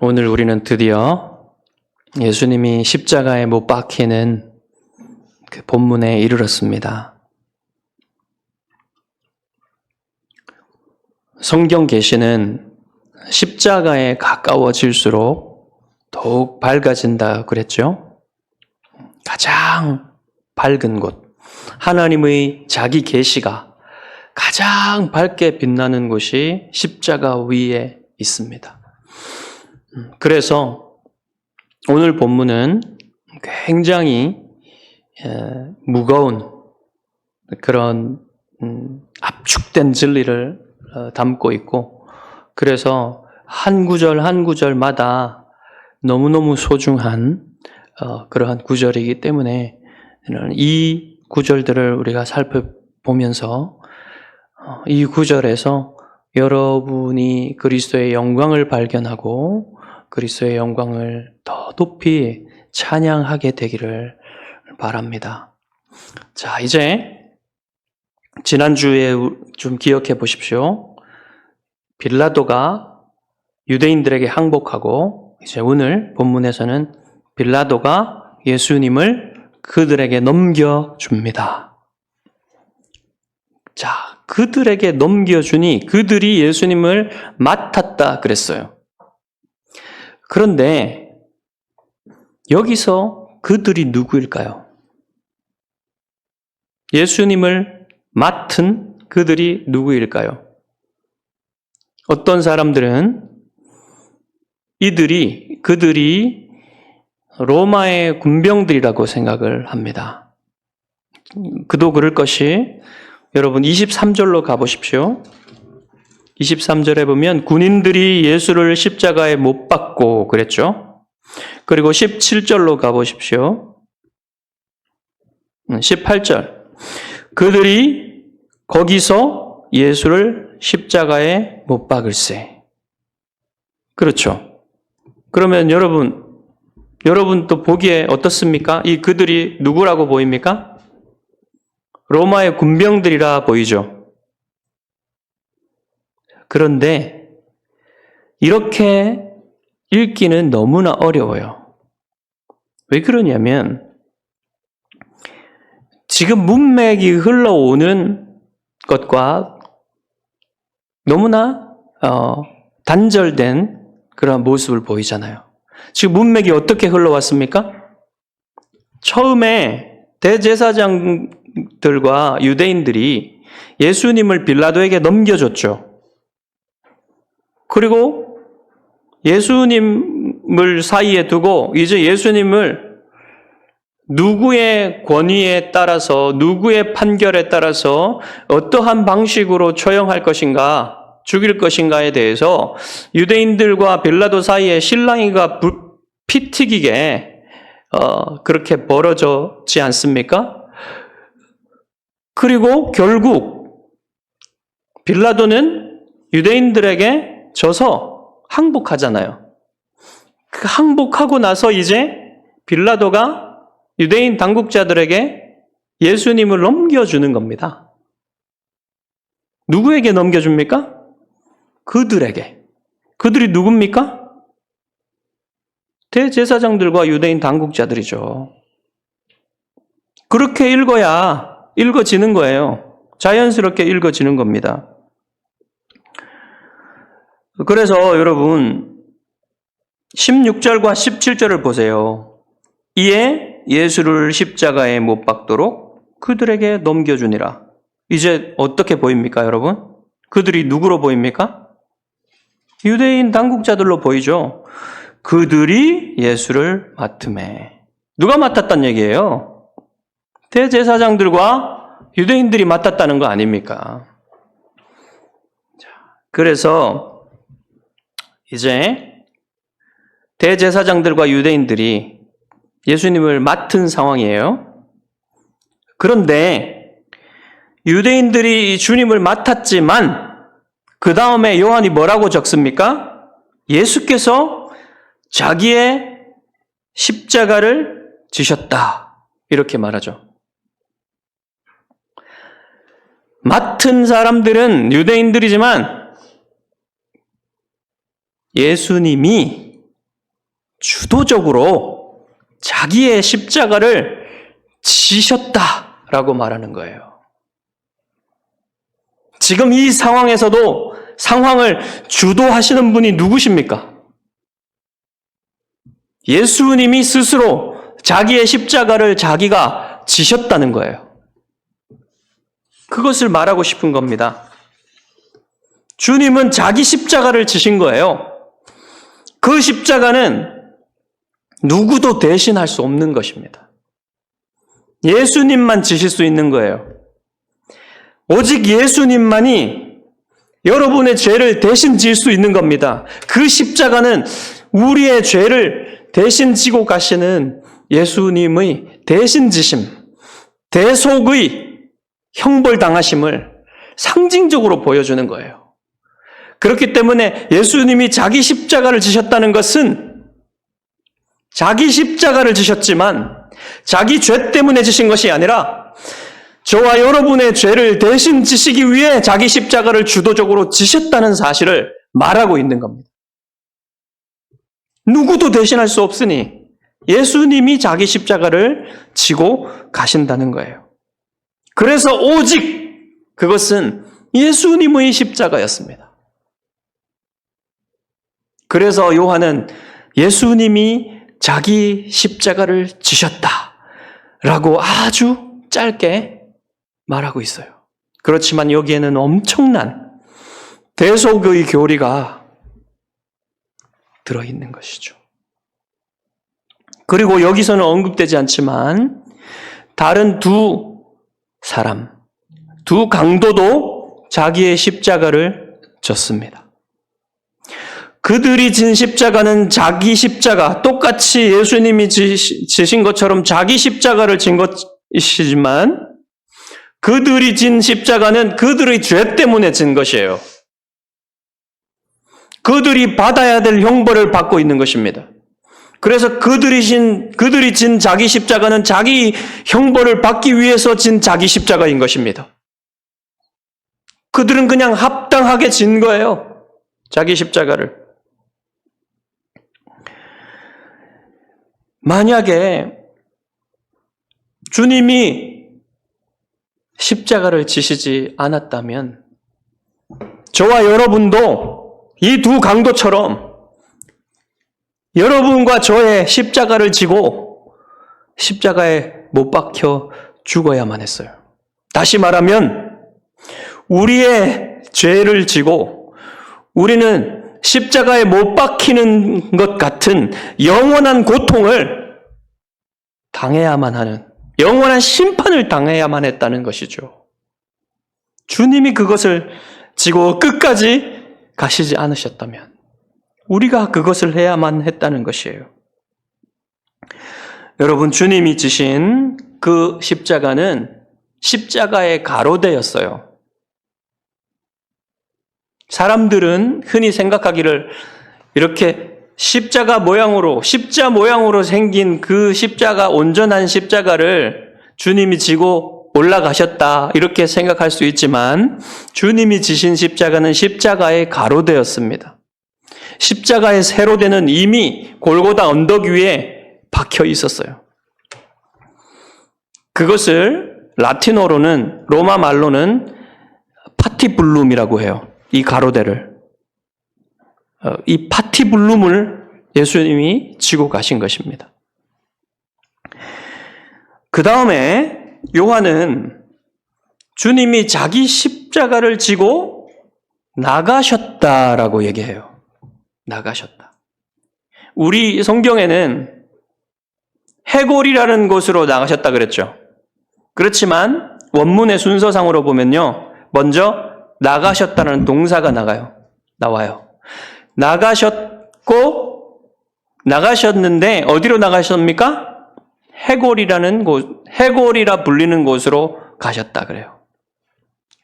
오늘 우리는 드디어 예수님이 십자가에 못 박히는 그 본문에 이르렀습니다. 성경 계시는 십자가에 가까워질수록 더욱 밝아진다 그랬죠? 가장 밝은 곳, 하나님의 자기 계시가 가장 밝게 빛나는 곳이 십자가 위에 있습니다. 그래서 오늘 본문은 굉장히 무거운 그런 압축된 진리를 담고 있고, 그래서 한 구절 한 구절마다 너무너무 소중한 그러한 구절이기 때문에 이 구절들을 우리가 살펴보면서 이 구절에서 여러분이 그리스도의 영광을 발견하고 그리스도의 영광을 더 높이 찬양하게 되기를 바랍니다. 자, 이제 지난주에 좀 기억해 보십시오. 빌라도가 유대인들에게 항복하고, 이제 오늘 본문에서는 빌라도가 예수님을 그들에게 넘겨줍니다. 자, 그들에게 넘겨주니 그들이 예수님을 맡았다 그랬어요. 그런데 여기서 그들이 누구일까요? 예수님을 맡은 그들이 누구일까요? 어떤 사람들은 그들이 로마의 군병들이라고 생각을 합니다. 그도 그럴 것이, 여러분 23절로 가보십시오. 23절에 보면 군인들이 예수를 십자가에 못 박고 그랬죠. 그리고 17절로 가보십시오. 18절. 그들이 거기서 예수를 십자가에 못 박을세. 그렇죠. 그러면 여러분 또 보기에 어떻습니까? 이 그들이 누구라고 보입니까? 로마의 군병들이라 보이죠. 그런데 이렇게 읽기는 너무나 어려워요. 왜 그러냐면 지금 문맥이 흘러오는 것과 너무나 단절된 그런 모습을 보이잖아요. 지금 문맥이 어떻게 흘러왔습니까? 처음에 대제사장들과 유대인들이 예수님을 빌라도에게 넘겨줬죠. 그리고 예수님을 사이에 두고 이제 예수님을 누구의 권위에 따라서, 누구의 판결에 따라서 어떠한 방식으로 처형할 것인가, 죽일 것인가에 대해서 유대인들과 빌라도 사이에 실랑이가 피 튀기게 그렇게 벌어졌지 않습니까? 그리고 결국 빌라도는 유대인들에게 져서 항복하잖아요. 그 항복하고 나서 이제 빌라도가 유대인 당국자들에게 예수님을 넘겨주는 겁니다. 누구에게 넘겨줍니까? 그들에게. 그들이 누굽니까? 대제사장들과 유대인 당국자들이죠. 그렇게 읽어지는 거예요. 자연스럽게 읽어지는 겁니다. 그래서 여러분 16절과 17절을 보세요. 이에 예수를 십자가에 못 박도록 그들에게 넘겨주니라. 이제 어떻게 보입니까, 여러분? 그들이 누구로 보입니까? 유대인 당국자들로 보이죠. 그들이 예수를 맡음에. 누가 맡았단 얘기예요? 대제사장들과 유대인들이 맡았다는 거 아닙니까? 그래서 이제 대제사장들과 유대인들이 예수님을 맡은 상황이에요. 그런데 유대인들이 주님을 맡았지만 그 다음에 요한이 뭐라고 적습니까? 예수께서 자기의 십자가를 지셨다. 이렇게 말하죠. 맡은 사람들은 유대인들이지만 예수님이 주도적으로 자기의 십자가를 지셨다라고 말하는 거예요. 지금 이 상황에서도 상황을 주도하시는 분이 누구십니까? 예수님이 스스로 자기의 십자가를 자기가 지셨다는 거예요. 그것을 말하고 싶은 겁니다. 주님은 자기 십자가를 지신 거예요. 그 십자가는 누구도 대신할 수 없는 것입니다. 예수님만 지실 수 있는 거예요. 오직 예수님만이 여러분의 죄를 대신 질 수 있는 겁니다. 그 십자가는 우리의 죄를 대신 지고 가시는 예수님의 대신 지심, 대속의 형벌 당하심을 상징적으로 보여주는 거예요. 그렇기 때문에 예수님이 자기 십자가를 지셨다는 것은 자기 십자가를 지셨지만 자기 죄 때문에 지신 것이 아니라 저와 여러분의 죄를 대신 지시기 위해 자기 십자가를 주도적으로 지셨다는 사실을 말하고 있는 겁니다. 누구도 대신할 수 없으니 예수님이 자기 십자가를 지고 가신다는 거예요. 그래서 오직 그것은 예수님의 십자가였습니다. 그래서 요한은 예수님이 자기 십자가를 지셨다라고 아주 짧게 말하고 있어요. 그렇지만 여기에는 엄청난 대속의 교리가 들어있는 것이죠. 그리고 여기서는 언급되지 않지만 다른 두 사람, 두 강도도 자기의 십자가를 졌습니다. 그들이 진 십자가는 자기 십자가, 똑같이 예수님이 지신 것처럼 자기 십자가를 진 것이지만 그들이 진 십자가는 그들의 죄 때문에 진 것이에요. 그들이 받아야 될 형벌을 받고 있는 것입니다. 그래서 그들이 진 자기 십자가는 자기 형벌을 받기 위해서 진 자기 십자가인 것입니다. 그들은 그냥 합당하게 진 거예요. 자기 십자가를. 만약에 주님이 십자가를 지시지 않았다면 저와 여러분도 이 두 강도처럼 여러분과 저의 십자가를 지고 십자가에 못 박혀 죽어야만 했어요. 다시 말하면 우리의 죄를 지고 우리는 십자가에 못 박히는 것 같은 영원한 고통을 당해야만 하는, 영원한 심판을 당해야만 했다는 것이죠. 주님이 그것을 지고 끝까지 가시지 않으셨다면 우리가 그것을 해야만 했다는 것이에요. 여러분, 주님이 지신 그 십자가는 십자가의 가로대였어요. 사람들은 흔히 생각하기를 이렇게 십자 모양으로 생긴 그 십자가, 온전한 십자가를 주님이 지고 올라가셨다 이렇게 생각할 수 있지만 주님이 지신 십자가는 십자가의 가로대였습니다. 십자가의 세로대는 이미 골고다 언덕 위에 박혀 있었어요. 그것을 라틴어로는, 로마 말로는 파티블룸이라고 해요. 이 가로대를. 이 파티블룸을 예수님이 지고 가신 것입니다. 그 다음에 요한은 주님이 자기 십자가를 지고 나가셨다라고 얘기해요. 나가셨다. 우리 성경에는 해골이라는 곳으로 나가셨다 그랬죠. 그렇지만 원문의 순서상으로 보면요, 먼저 나가셨다는 동사가 나와요. 나가셨는데 어디로 나가셨습니까? 해골이라는 곳, 해골이라 불리는 곳으로 가셨다 그래요.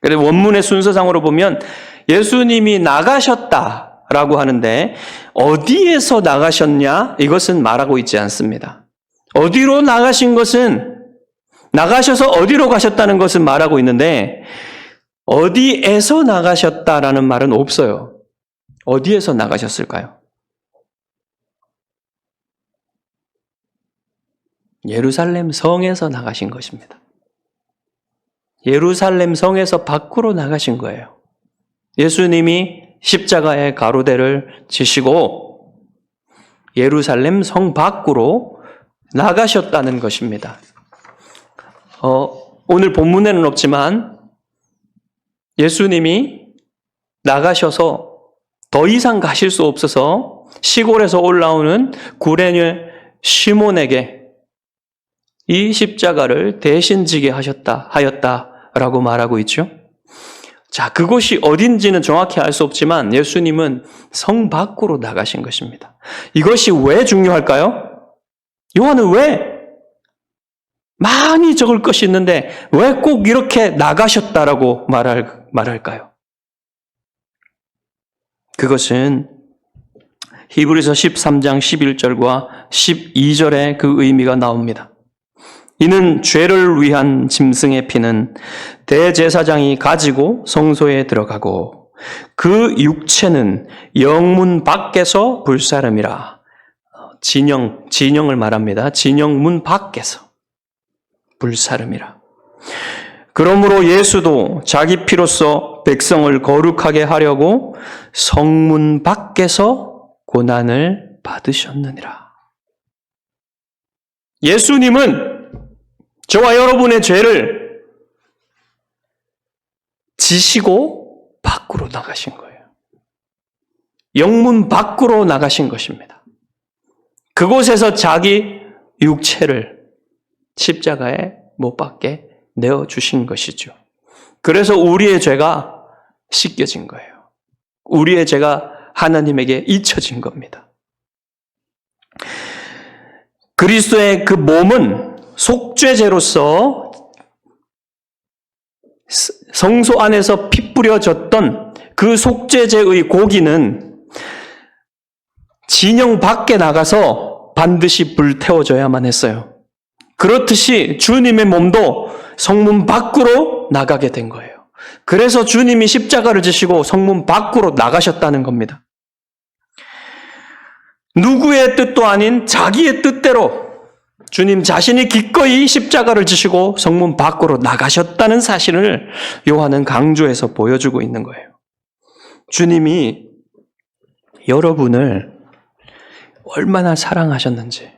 그래서 원문의 순서상으로 보면 예수님이 나가셨다라고 하는데 어디에서 나가셨냐? 이것은 말하고 있지 않습니다. 어디로 나가신 것은, 나가셔서 어디로 가셨다는 것은 말하고 있는데 어디에서 나가셨다라는 말은 없어요. 어디에서 나가셨을까요? 예루살렘 성에서 나가신 것입니다. 예루살렘 성에서 밖으로 나가신 거예요. 예수님이 십자가의 가로대를 지시고 예루살렘 성 밖으로 나가셨다는 것입니다. 오늘 본문에는 없지만 예수님이 나가셔서 더 이상 가실 수 없어서 시골에서 올라오는 구레네 시몬에게 이 십자가를 대신 지게 하였다라고 말하고 있죠. 자, 그곳이 어딘지는 정확히 알 수 없지만 예수님은 성 밖으로 나가신 것입니다. 이것이 왜 중요할까요? 요한은 왜 많이 적을 것이 있는데 왜 꼭 이렇게 나가셨다라고 말할까요? 그것은 히브리서 13장 11절과 12절에 그 의미가 나옵니다. 이는 죄를 위한 짐승의 피는 대제사장이 가지고 성소에 들어가고 그 육체는 영문 밖에서 불사름이라. 진영을 말합니다. 진영문 밖에서 불사름이라. 그러므로 예수도 자기 피로써 백성을 거룩하게 하려고 성문 밖에서 고난을 받으셨느니라. 예수님은 저와 여러분의 죄를 지시고 밖으로 나가신 거예요. 영문 밖으로 나가신 것입니다. 그곳에서 자기 육체를 십자가에 못 박게 내어주신 것이죠. 그래서 우리의 죄가 씻겨진 거예요. 우리의 죄가 하나님에게 잊혀진 겁니다. 그리스도의 그 몸은 속죄제로서 성소 안에서 피 뿌려졌던 그 속죄제의 고기는 진영 밖에 나가서 반드시 불태워져야만 했어요. 그렇듯이 주님의 몸도 성문 밖으로 나가게 된 거예요. 그래서 주님이 십자가를 지시고 성문 밖으로 나가셨다는 겁니다. 누구의 뜻도 아닌 자기의 뜻대로 주님 자신이 기꺼이 십자가를 지시고 성문 밖으로 나가셨다는 사실을 요한은 강조해서 보여주고 있는 거예요. 주님이 여러분을 얼마나 사랑하셨는지,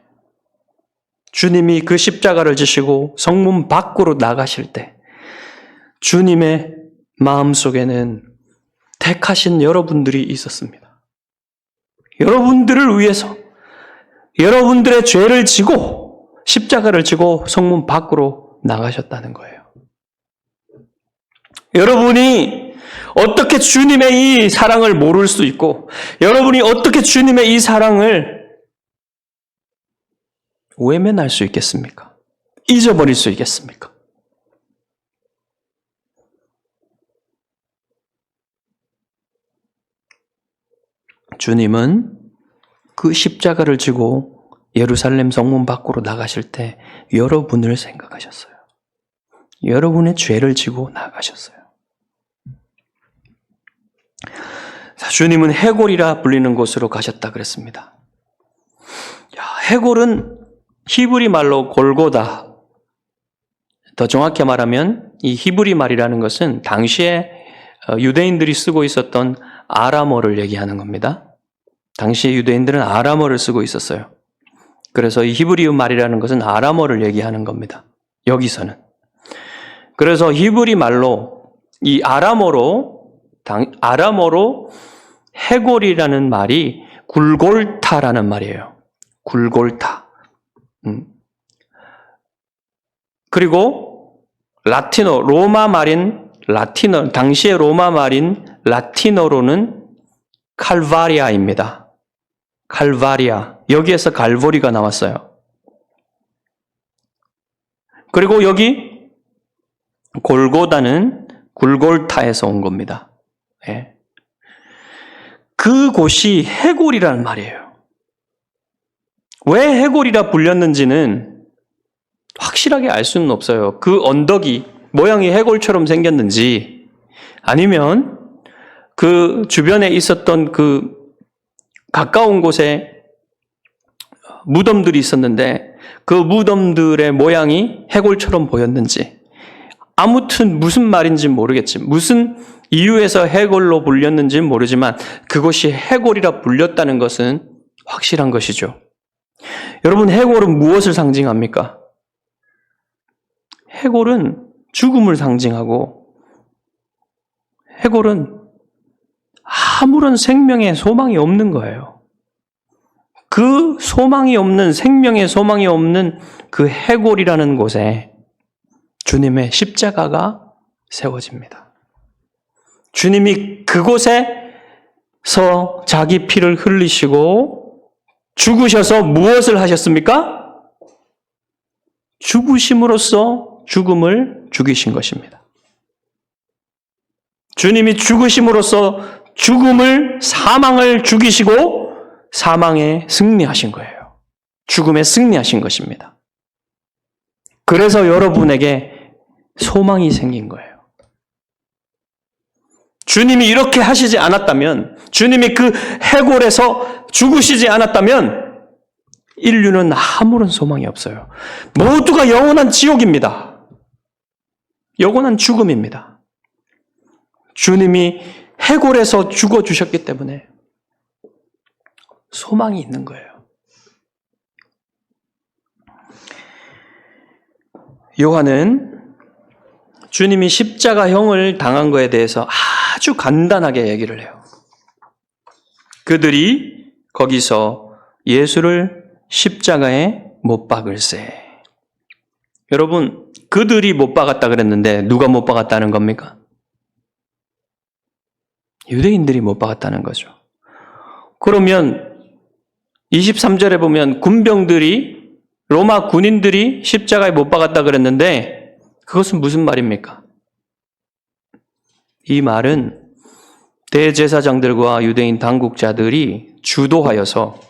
주님이 그 십자가를 지시고 성문 밖으로 나가실 때 주님의 마음속에는 택하신 여러분들이 있었습니다. 여러분들을 위해서 여러분들의 죄를 지고 십자가를 지고 성문 밖으로 나가셨다는 거예요. 여러분이 어떻게 주님의 이 사랑을 모를 수 있고 여러분이 어떻게 주님의 이 사랑을 외면할 수 있겠습니까? 잊어버릴 수 있겠습니까? 주님은 그 십자가를 지고 예루살렘 성문 밖으로 나가실 때 여러분을 생각하셨어요. 여러분의 죄를 지고 나가셨어요. 주님은 해골이라 불리는 곳으로 가셨다 그랬습니다. 해골은 히브리 말로 골고다. 더 정확히 말하면 이 히브리 말이라는 것은 당시에 유대인들이 쓰고 있었던 아람어를 얘기하는 겁니다. 당시에 유대인들은 아람어를 쓰고 있었어요. 그래서 이 히브리 말이라는 것은 아람어를 얘기하는 겁니다. 여기서는. 그래서 히브리 말로 이 아람어로 해골이라는 말이 굴골타라는 말이에요. 굴골타. 그리고 라틴어, 당시의 로마 말인 라틴어로는 칼바리아입니다. 칼바리아. 여기에서 갈보리가 나왔어요. 그리고 여기 골고다는 굴골타에서 온 겁니다. 네. 그곳이 해골이라는 말이에요. 왜 해골이라 불렸는지는 확실하게 알 수는 없어요. 그 언덕이 모양이 해골처럼 생겼는지 아니면 그 주변에 있었던 그 가까운 곳에 무덤들이 있었는데 그 무덤들의 모양이 해골처럼 보였는지, 아무튼 무슨 말인지 모르겠지, 무슨 이유에서 해골로 불렸는지는 모르지만 그것이 해골이라 불렸다는 것은 확실한 것이죠. 여러분, 해골은 무엇을 상징합니까? 해골은 죽음을 상징하고, 해골은 아무런 생명의 소망이 없는 거예요. 그 소망이 없는, 생명의 소망이 없는 그 해골이라는 곳에 주님의 십자가가 세워집니다. 주님이 그곳에서 자기 피를 흘리시고 죽으셔서 무엇을 하셨습니까? 죽으심으로써 죽음을 죽이신 것입니다. 주님이 죽으심으로써 죽음을, 사망을 죽이시고 사망에 승리하신 거예요. 죽음에 승리하신 것입니다. 그래서 여러분에게 소망이 생긴 거예요. 주님이 이렇게 하시지 않았다면, 주님이 그 해골에서 죽으시지 않았다면 인류는 아무런 소망이 없어요. 모두가 영원한 지옥입니다. 영원한 죽음입니다. 주님이 해골에서 죽어주셨기 때문에 소망이 있는 거예요. 요한은 주님이 십자가형을 당한 것에 대해서 아주 간단하게 얘기를 해요. 그들이 거기서 예수를 십자가에 못 박을세. 여러분, 그들이 못 박았다 그랬는데 누가 못 박았다는 겁니까? 유대인들이 못 박았다는 거죠. 그러면 23절에 보면 군병들이, 로마 군인들이 십자가에 못 박았다 그랬는데 그것은 무슨 말입니까? 이 말은 대제사장들과 유대인 당국자들이 주도하여서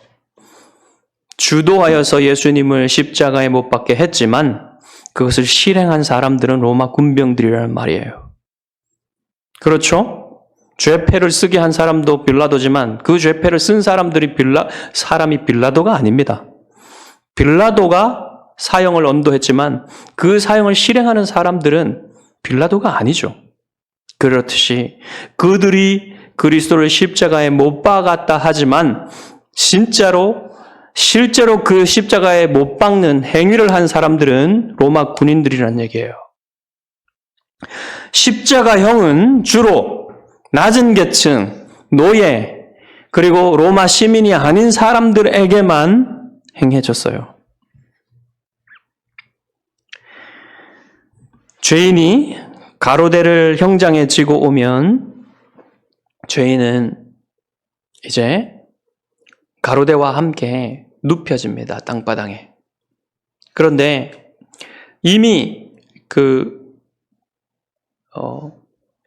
예수님을 십자가에 못 박게 했지만 그것을 실행한 사람들은 로마 군병들이라는 말이에요. 그렇죠? 죄패를 쓰게 한 사람도 빌라도지만 그 죄패를 쓴 사람들이 사람이 빌라도가 아닙니다. 빌라도가 사형을 언도했지만 그 사형을 실행하는 사람들은 빌라도가 아니죠. 그렇듯이 그들이 그리스도를 십자가에 못 박았다 하지만 실제로 그 십자가에 못 박는 행위를 한 사람들은 로마 군인들이라는 얘기예요. 십자가형은 주로 낮은 계층, 노예, 그리고 로마 시민이 아닌 사람들에게만 행해졌어요. 죄인이 가로대를 형장에 지고 오면 죄인은 이제 가로대와 함께 눕혀집니다. 땅바닥에. 그런데 이미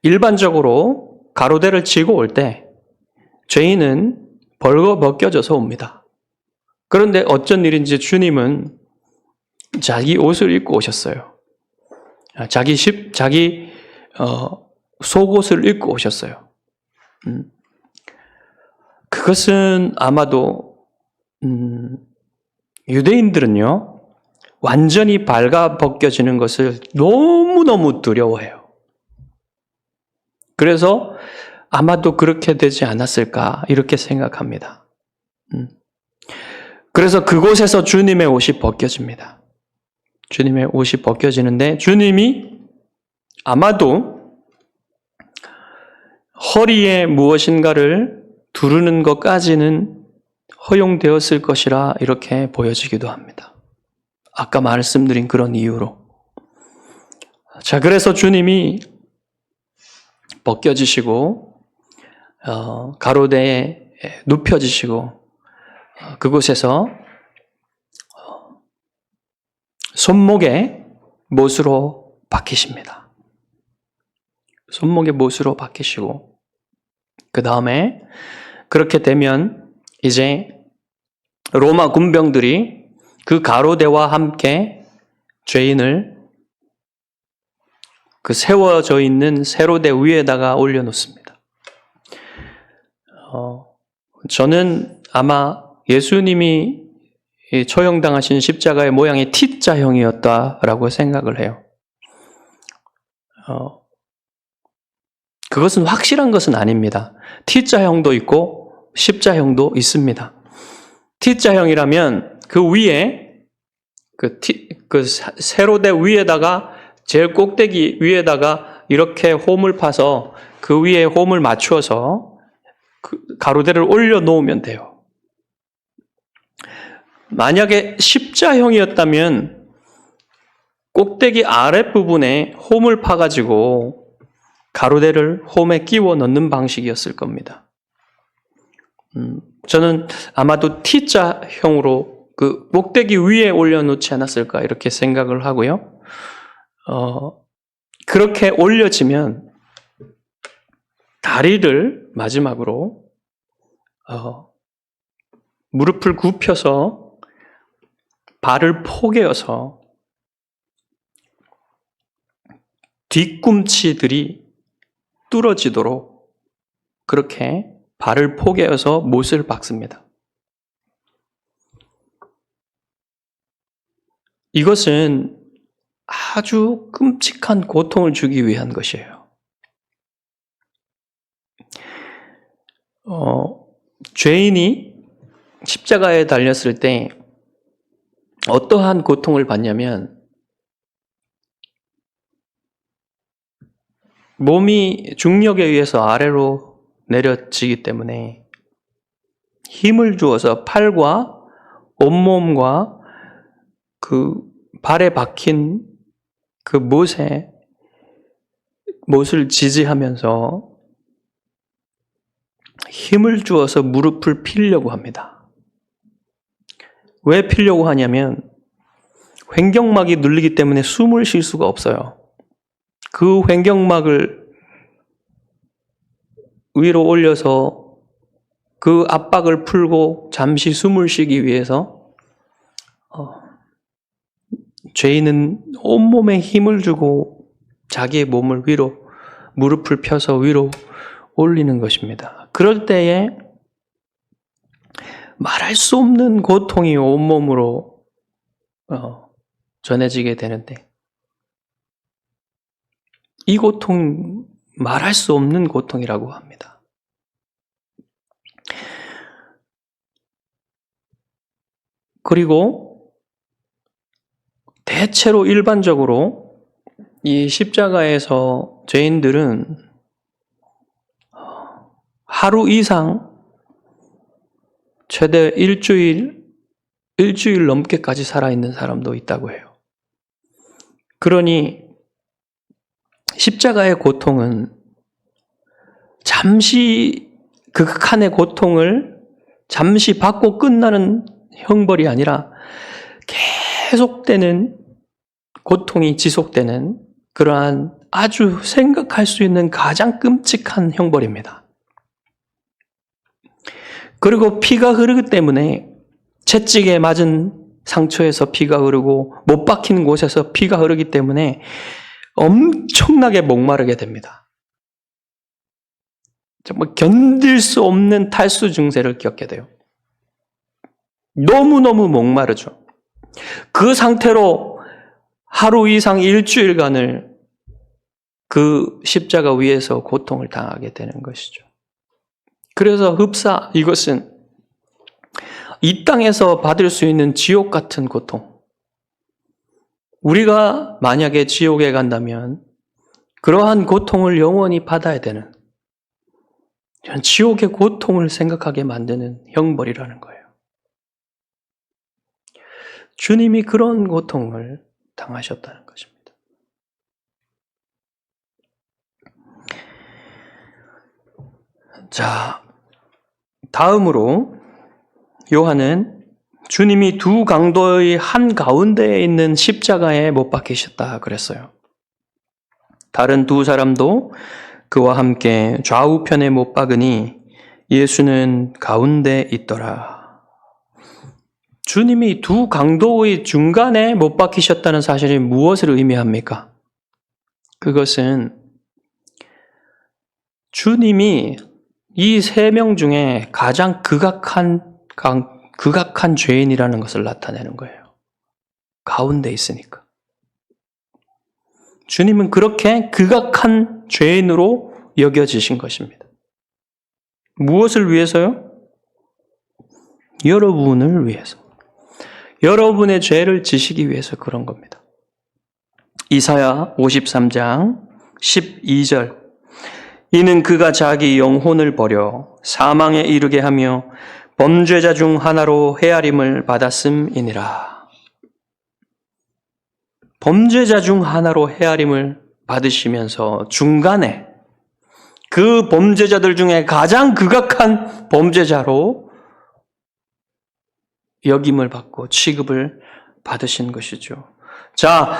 일반적으로 가로대를 지고 올 때 죄인은 벌거벗겨져서 옵니다. 그런데 어쩐 일인지 주님은 자기 옷을 입고 오셨어요. 자기 속옷을 입고 오셨어요. 그것은 아마도 유대인들은요, 완전히 발가벗겨지는 것을 너무너무 두려워해요. 그래서 아마도 그렇게 되지 않았을까 이렇게 생각합니다. 그래서 그곳에서 주님의 옷이 벗겨집니다. 주님의 옷이 벗겨지는데 주님이 아마도 허리에 무엇인가를 두르는 것까지는 허용되었을 것이라 이렇게 보여지기도 합니다. 아까 말씀드린 그런 이유로. 자, 그래서 주님이 벗겨지시고 가로대에 눕혀지시고 그곳에서 손목에 못으로 박히십니다. 손목에 못으로 박히시고 그 다음에 그렇게 되면 이제 로마 군병들이 그 가로대와 함께 죄인을 그 세워져 있는 세로대 위에다가 올려놓습니다. 저는 아마 예수님이 이 처형당하신 십자가의 모양이 T자형이었다라고 생각을 해요. 그것은 확실한 것은 아닙니다. T자형도 있고 십자형도 있습니다. T자형이라면 그 위에 그 세로대 위에다가 제일 꼭대기 위에다가 이렇게 홈을 파서 그 위에 홈을 맞추어서 그 가로대를 올려 놓으면 돼요. 만약에 십자형이었다면 꼭대기 아랫부분에 홈을 파가지고 가로대를 홈에 끼워 넣는 방식이었을 겁니다. 저는 아마도 T자형으로 그 꼭대기 위에 올려놓지 않았을까 이렇게 생각을 하고요. 그렇게 올려지면 다리를 마지막으로 무릎을 굽혀서 발을 포개어서 뒤꿈치들이 뚫어지도록 그렇게 발을 포개어서 못을 박습니다. 이것은 아주 끔찍한 고통을 주기 위한 것이에요. 죄인이 십자가에 달렸을 때 어떠한 고통을 받냐면 몸이 중력에 의해서 아래로 내려지기 때문에 힘을 주어서 팔과 온몸과 그 발에 박힌 그 못을 지지하면서 힘을 주어서 무릎을 피려고 합니다. 왜 피려고 하냐면 횡격막이 눌리기 때문에 숨을 쉴 수가 없어요. 그 횡격막을 위로 올려서 그 압박을 풀고 잠시 숨을 쉬기 위해서 죄인은 온몸에 힘을 주고 자기의 몸을 위로 무릎을 펴서 위로 올리는 것입니다. 그럴 때에 말할 수 없는 고통이 온몸으로 전해지게 되는데 이 고통 말할 수 없는 고통이라고 합니다. 그리고 대체로 일반적으로 이 십자가에서 죄인들은 하루 이상 최대 일주일 넘게까지 살아있는 사람도 있다고 해요. 그러니 십자가의 고통은 잠시 극한의 고통을 잠시 받고 끝나는 형벌이 아니라 계속되는 고통이 지속되는 그러한 아주 생각할 수 있는 가장 끔찍한 형벌입니다. 그리고 피가 흐르기 때문에 채찍에 맞은 상처에서 피가 흐르고 못 박힌 곳에서 피가 흐르기 때문에 엄청나게 목마르게 됩니다. 정말 견딜 수 없는 탈수 증세를 겪게 돼요. 너무너무 목마르죠. 그 상태로 하루 이상 일주일간을 그 십자가 위에서 고통을 당하게 되는 것이죠. 그래서 흡사 이것은 이 땅에서 받을 수 있는 지옥 같은 고통. 우리가 만약에 지옥에 간다면 그러한 고통을 영원히 받아야 되는 지옥의 고통을 생각하게 만드는 형벌이라는 거예요. 주님이 그런 고통을 당하셨다는 것입니다. 자, 다음으로 요한은 주님이 두 강도의 한 가운데에 있는 십자가에 못 박히셨다 그랬어요. 다른 두 사람도 그와 함께 좌우편에 못 박으니 예수는 가운데 있더라. 주님이 두 강도의 중간에 못 박히셨다는 사실이 무엇을 의미합니까? 그것은 주님이 이 세 명 중에 가장 극악한 극악한 죄인이라는 것을 나타내는 거예요. 가운데 있으니까. 주님은 그렇게 극악한 죄인으로 여겨지신 것입니다. 무엇을 위해서요? 여러분을 위해서. 여러분의 죄를 지시기 위해서 그런 겁니다. 이사야 53장 12절. 이는 그가 자기 영혼을 버려 사망에 이르게 하며 범죄자 중 하나로 헤아림을 받았음이니라. 범죄자 중 하나로 헤아림을 받으시면서 중간에 그 범죄자들 중에 가장 극악한 범죄자로 여김을 받고 취급을 받으신 것이죠. 자,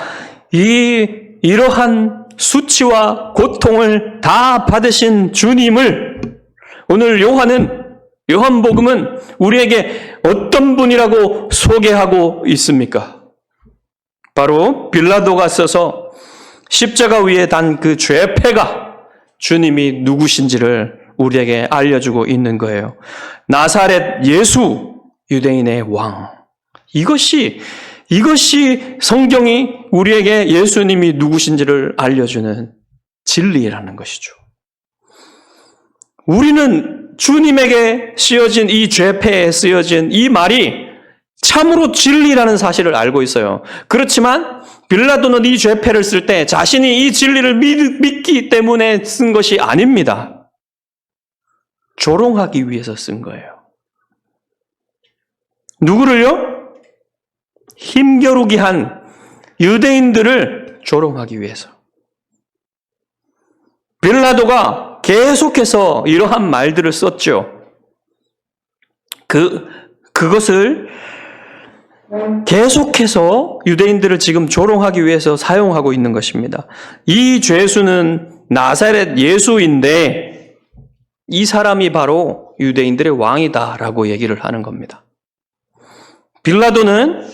이러한 수치와 고통을 다 받으신 주님을 오늘 요한복음은 우리에게 어떤 분이라고 소개하고 있습니까? 바로 빌라도가 써서 십자가 위에 단 그 죄패가 주님이 누구신지를 우리에게 알려주고 있는 거예요. 나사렛 예수, 유대인의 왕. 이것이 성경이 우리에게 예수님이 누구신지를 알려주는 진리라는 것이죠. 우리는 주님에게 쓰여진 이 죄패에 쓰여진 이 말이 참으로 진리라는 사실을 알고 있어요. 그렇지만 빌라도는 이 죄패를 쓸 때 자신이 이 진리를 믿기 때문에 쓴 것이 아닙니다. 조롱하기 위해서 쓴 거예요. 누구를요? 힘겨루기 한 유대인들을 조롱하기 위해서. 빌라도가 계속해서 이러한 말들을 썼죠. 그것을 계속해서 유대인들을 지금 조롱하기 위해서 사용하고 있는 것입니다. 이 죄수는 나사렛 예수인데 이 사람이 바로 유대인들의 왕이다라고 얘기를 하는 겁니다. 빌라도는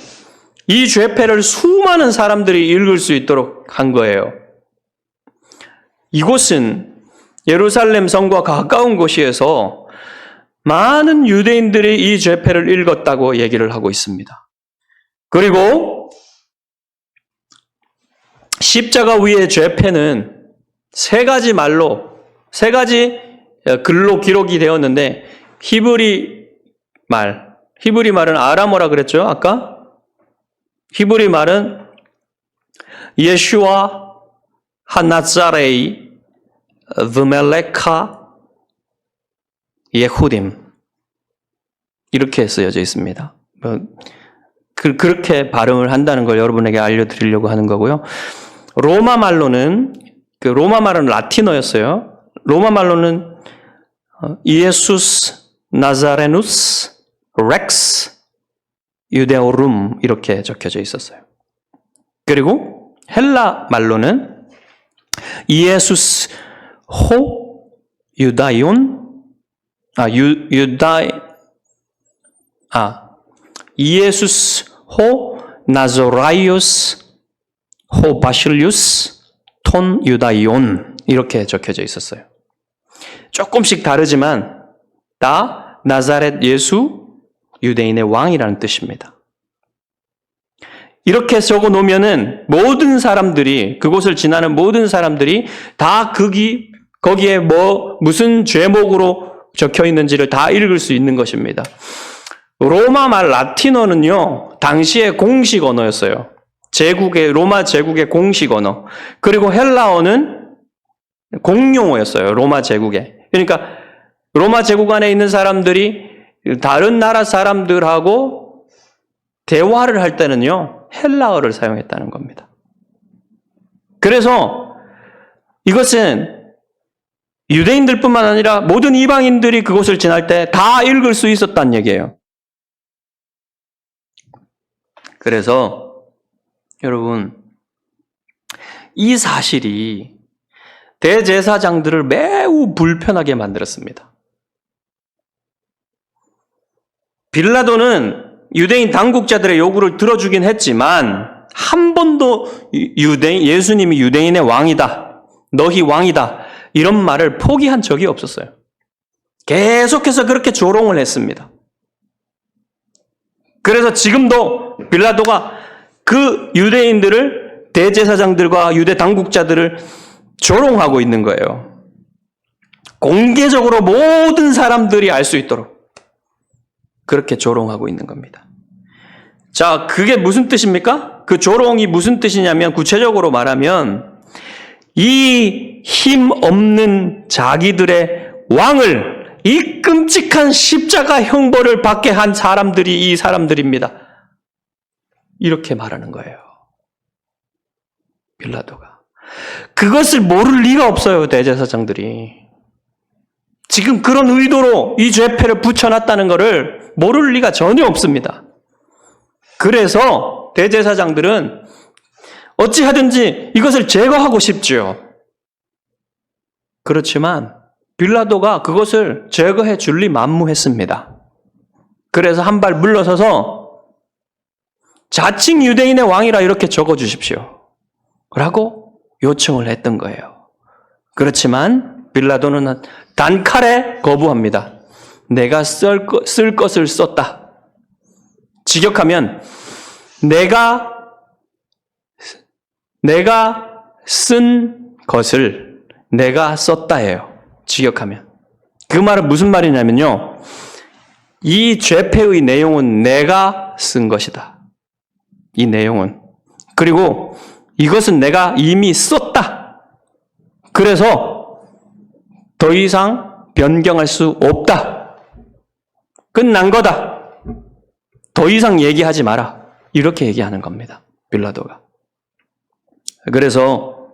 이 죄패를 수많은 사람들이 읽을 수 있도록 한 거예요. 이곳은 예루살렘 성과 가까운 곳이어서 많은 유대인들이 이 죄패를 읽었다고 얘기를 하고 있습니다. 그리고 십자가 위의 죄패는 세 가지 글로 기록이 되었는데 히브리 말은 아람어라 그랬죠, 아까? 히브리 말은 예슈아 하나자레이 브멜레카 예후딤 이렇게 쓰여져 있습니다. 그렇게 발음을 한다는 걸 여러분에게 알려드리려고 하는 거고요. 로마 말은 라틴어였어요. 로마 말로는 이에수스 나자레누스 렉스 유데오룸 이렇게 적혀져 있었어요. 그리고 헬라 말로는 이에수스 호 유다이온 이에수스 호 나조라이오스 호 바실리우스 톤 유다이온 이렇게 적혀져 있었어요. 조금씩 다르지만 다 나사렛 예수 유대인의 왕이라는 뜻입니다. 이렇게 적어 놓으면은 모든 사람들이 그곳을 지나는 모든 사람들이 다 거기에 무슨 제목으로 적혀 있는지를 다 읽을 수 있는 것입니다. 로마 말 라틴어는요, 당시의 공식 언어였어요. 로마 제국의 공식 언어. 그리고 헬라어는 공용어였어요. 로마 제국에. 그러니까 로마 제국 안에 있는 사람들이 다른 나라 사람들하고 대화를 할 때는요, 헬라어를 사용했다는 겁니다. 그래서 이것은 유대인들뿐만 아니라 모든 이방인들이 그곳을 지날 때 다 읽을 수 있었다는 얘기예요. 그래서 여러분, 이 사실이 대제사장들을 매우 불편하게 만들었습니다. 빌라도는 유대인 당국자들의 요구를 들어주긴 했지만 한 번도 예수님이 유대인의 왕이다, 너희 왕이다 이런 말을 포기한 적이 없었어요. 계속해서 그렇게 조롱을 했습니다. 그래서 지금도 빌라도가 그 유대인들을, 대제사장들과 유대 당국자들을 조롱하고 있는 거예요. 공개적으로 모든 사람들이 알 수 있도록 그렇게 조롱하고 있는 겁니다. 자, 그게 무슨 뜻입니까? 그 조롱이 무슨 뜻이냐면, 구체적으로 말하면 이 힘 없는 자기들의 왕을, 이 끔찍한 십자가 형벌을 받게 한 사람들이 이 사람들입니다. 이렇게 말하는 거예요. 빌라도가. 그것을 모를 리가 없어요, 대제사장들이. 지금 그런 의도로 이 죄패를 붙여놨다는 것을 모를 리가 전혀 없습니다. 그래서 대제사장들은 어찌하든지 이것을 제거하고 싶지요. 그렇지만 빌라도가 그것을 제거해 줄리 만무했습니다. 그래서 한 발 물러서서 자칭 유대인의 왕이라 이렇게 적어주십시오 라고 요청을 했던 거예요. 그렇지만 빌라도는 단칼에 거부합니다. 내가 쓸 것을 썼다. 직역하면 내가 쓴 것을 내가 썼다예요. 직역하면. 그 말은 무슨 말이냐면요. 이 죄패의 내용은 내가 쓴 것이다. 이 내용은. 그리고 이것은 내가 이미 썼다. 그래서 더 이상 변경할 수 없다. 끝난 거다. 더 이상 얘기하지 마라. 이렇게 얘기하는 겁니다. 빌라도가. 그래서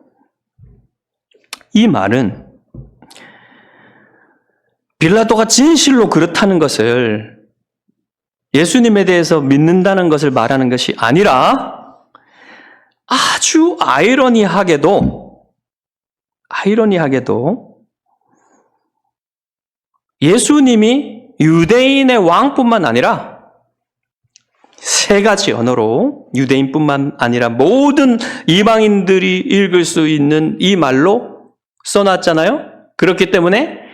이 말은 빌라도가 진실로 그렇다는 것을, 예수님에 대해서 믿는다는 것을 말하는 것이 아니라 아주 아이러니하게도 예수님이 유대인의 왕뿐만 아니라 세 가지 언어로, 유대인뿐만 아니라 모든 이방인들이 읽을 수 있는 이 말로 써놨잖아요. 그렇기 때문에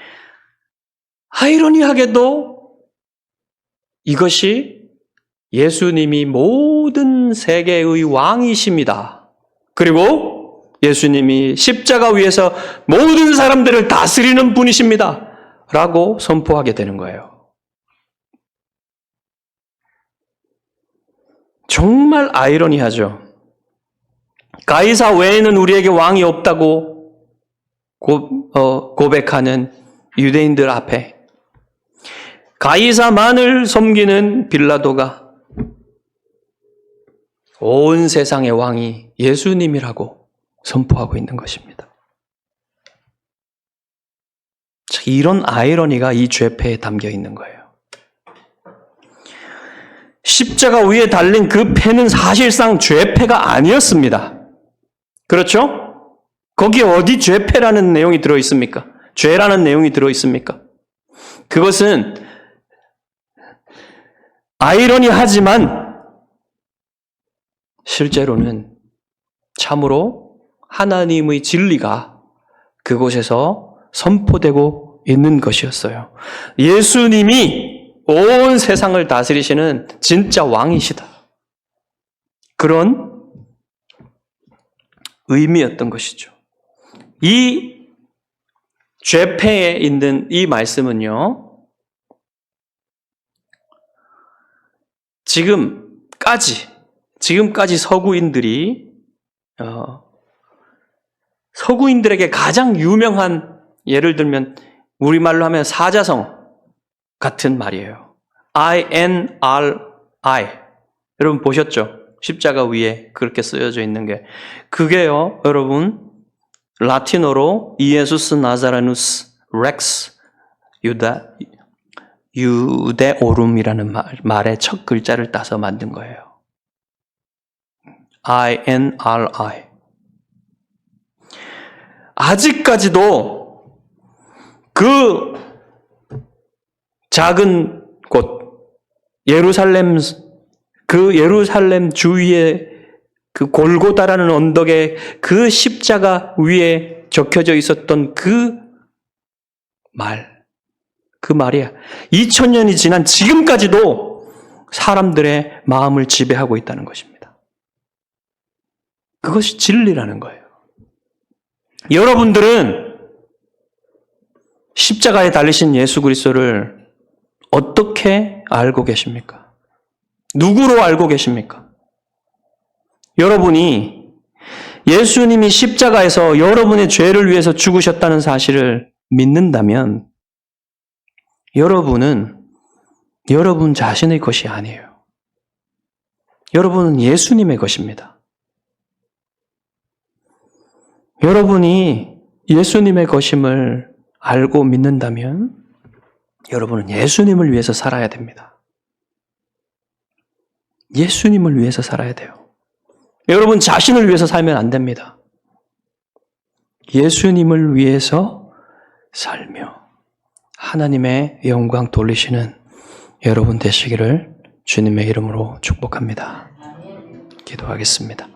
아이러니하게도 이것이 예수님이 모든 세계의 왕이십니다. 그리고 예수님이 십자가 위에서 모든 사람들을 다스리는 분이십니다. 라고 선포하게 되는 거예요. 정말 아이러니하죠. 가이사 외에는 우리에게 왕이 없다고 고백하는 유대인들 앞에 가이사만을 섬기는 빌라도가 온 세상의 왕이 예수님이라고 선포하고 있는 것입니다. 이런 아이러니가 이 죄패에 담겨 있는 거예요. 십자가 위에 달린 그 패는 사실상 죄패가 아니었습니다. 그렇죠? 거기에 어디 죄패라는 내용이 들어있습니까? 죄라는 내용이 들어있습니까? 그것은 아이러니하지만 실제로는 참으로 하나님의 진리가 그곳에서 선포되고 있는 것이었어요. 예수님이 온 세상을 다스리시는 진짜 왕이시다. 그런 의미였던 것이죠. 이 죄패에 있는 이 말씀은요, 지금까지 서구인들에게 가장 유명한, 예를 들면 우리말로 하면 사자성 같은 말이에요. INRI. 여러분 보셨죠? 십자가 위에 그렇게 쓰여져 있는 게. 그게요, 여러분, 라틴어로 이에수스 나자라누스 렉스 유데오rum이라는 말의 첫 글자를 따서 만든 거예요. INRI. 아직까지도 그 작은 곳, 예루살렘 주위에 그 골고다라는 언덕에 그 십자가 위에 적혀져 있었던 그 말이야. 2000년이 지난 지금까지도 사람들의 마음을 지배하고 있다는 것입니다. 그것이 진리라는 거예요. 여러분들은 십자가에 달리신 예수 그리스도를 어떻게 알고 계십니까? 누구로 알고 계십니까? 여러분이 예수님이 십자가에서 여러분의 죄를 위해서 죽으셨다는 사실을 믿는다면 여러분은 여러분 자신의 것이 아니에요. 여러분은 예수님의 것입니다. 여러분이 예수님의 것임을 알고 믿는다면 여러분은 예수님을 위해서 살아야 됩니다. 예수님을 위해서 살아야 돼요. 여러분 자신을 위해서 살면 안 됩니다. 예수님을 위해서 살며 하나님의 영광 돌리시는 여러분 되시기를 주님의 이름으로 축복합니다. 기도하겠습니다.